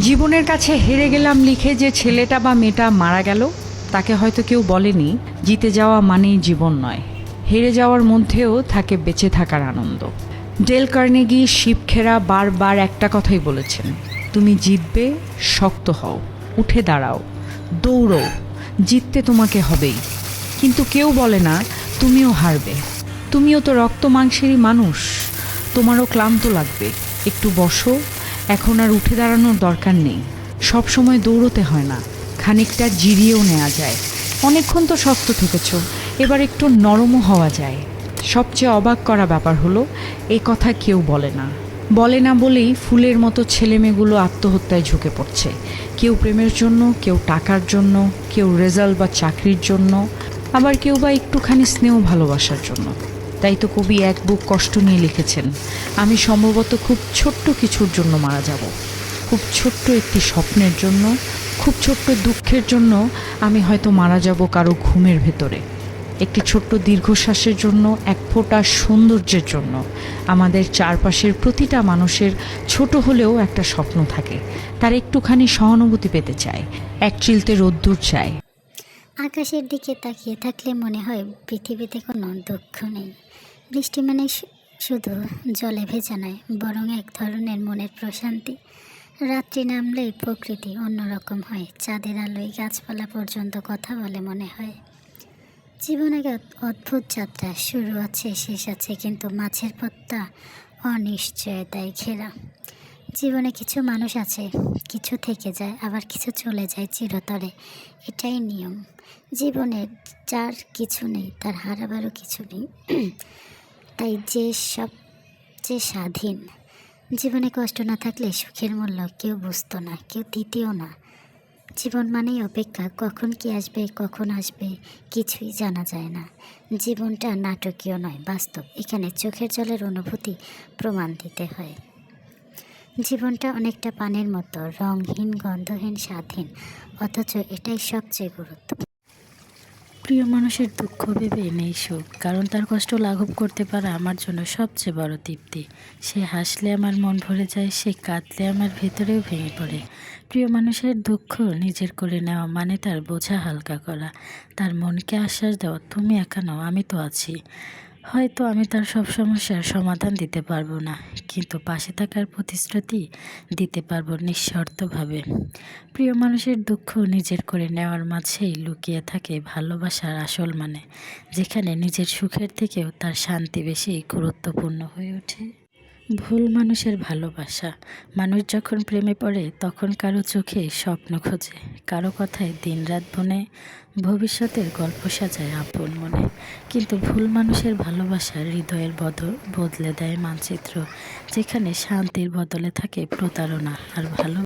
জীবনের কাছে হেরে গেলাম লিখে যে ছেলেটা বা মেয়েটা মারা গেল, তাকে হয়তো কেউ বলেনি জিতে যাওয়া মানেই জীবন নয়, হেরে যাওয়ার মধ্যেও থাকে বেঁচে থাকার আনন্দ। ডেল কার্নেগি শিবখেরা বারবার একটা কথাই বলেছেন, তুমি জিতবে, শক্ত হও, উঠে দাঁড়াও, দৌড়ও, জিততে তোমাকে হবেই। কিন্তু কেউ বলে না তুমিও হারবে, তুমিও তো রক্ত মাংসেরই মানুষ, তোমারও ক্লান্ত লাগবে, একটু বসো, এখন আর উঠে দাঁড়ানোর দরকার নেই। সব সময় দৌড়তে হয় না, খানিকটা জিরিয়েও নেওয়া যায়। অনেকক্ষণ তো শক্ত থেকেছ, এবার একটু নরমও হওয়া যায়। সবচেয়ে অবাক করা ব্যাপার হলো এই কথা কেউ বলে না, বলে না বলেই ফুলের মতো ছেলেমেয়েগুলো আত্মহত্যায় ঝুঁকে পড়ছে। কেউ প্রেমের জন্য, কেউ টাকার জন্য, কেউ রেজাল্ট বা চাকরির জন্য, আবার কেউ বা একটুখানি স্নেহ ভালোবাসার জন্য। তাই তো কবি এক বুক কষ্ট নিয়ে লিখেছেন, আমি সম্ভবত খুব ছোট্ট কিছুর জন্য মারা যাব, খুব ছোট্ট একটি স্বপ্নের জন্য, খুব ছোট্ট দুঃখের জন্য আমি হয়তো মারা যাব কারো ঘুমের ভেতরে, একটি ছোট্ট দীর্ঘশ্বাসের জন্য, এক ফোঁটা সৌন্দর্যের জন্য। আমাদের চারপাশের প্রতিটা মানুষের ছোট হলেও একটা স্বপ্ন থাকে, তার একটুখানি সহানুভূতি পেতে চায়, এক চিলতে রোদ্দুর চায়। আকাশের দিকে তাকিয়ে থাকলে মনে হয় পৃথিবীতে কোনো দুঃখ নেই। বৃষ্টি মানে শুধু জলে ভেজা নয়, বরং এক ধরনের মনের প্রশান্তি। রাত্রি নামলেই প্রকৃতি অন্যরকম হয়, চাঁদের আলোয় গাছপালা পর্যন্ত কথা বলে মনে হয়। জীবন এক অদ্ভুত যাত্রা, শুরু আছে, শেষ আছে, কিন্তু মাঝের পথটা অনিশ্চয়তায় ঘেরা। জীবনে কিছু মানুষ আছে, কিছু থেকে যায়, আবার কিছু চলে যায় চিরতরে, এটাই নিয়ম জীবনের। যার কিছু নেই তার হারাবারও কিছু নেই। তাই যে স্বাধীন। জীবনে কষ্ট না থাকলে সুখের মূল্য কেউ বুঝতো না, কেউ দিতেও না। জীবন মানেই অপেক্ষা, কখন কি আসবে, কখন আসবে কিছুই জানা যায় না। জীবনটা নাটকীয় নয়, বাস্তব। এখানে চোখের জলের অনুভূতি প্রমাণ দিতে হয়। জীবনটা অনেকটা পানির মতো, রঙহীন, গন্ধহীন, স্বাধীন, অথচ এটাই সবচেয়ে গুরুত্বপূর্ণ। প্রিয় মানুষের দুঃখ ভেবে নেই সুখ, কারণ তার কষ্ট লাঘব করতে পারা আমার জন্য সবচেয়ে বড় তৃপ্তি। সে হাসলে আমার মন ভরে যায়, সে কাঁদলে আমার ভেতরেও ভেঙে পড়ে। প্রিয় মানুষের দুঃখ নিজের করে নেওয়া মানে তার বোঝা হালকা করা, তার মনকে আশ্বাস দেওয়া, তুমি একা নও, আমি তো আছি। হয়তো আমি তার সব সমস্যার সমাধান দিতে পারবো না, কিন্তু পাশে থাকার প্রতিশ্রুতি দিতে পারবো নিঃশর্তভাবে। প্রিয় মানুষের দুঃখ নিজের করে নেওয়ার মাঝেই লুকিয়ে থাকে ভালোবাসার আসল মানে, যেখানে নিজের সুখের থেকেও তার শান্তি বেশি গুরুত্বপূর্ণ হয়ে ওঠে। ভুল মানুষের ভালোবাসা। মানুষ যখন প্রেমে পড়ে তখন কারো চোখে স্বপ্ন খোঁজে, কারো কথায় দিনরাত বনে, ভবিষ্যতের গল্প সাজায় আপন মনে। কিন্তু ভুল মানুষের ভালোবাসা হৃদয়ের বদলে দেয় মানচিত্র, যেখানে শান্তির বদলে থাকে প্রতারণা আর ভালো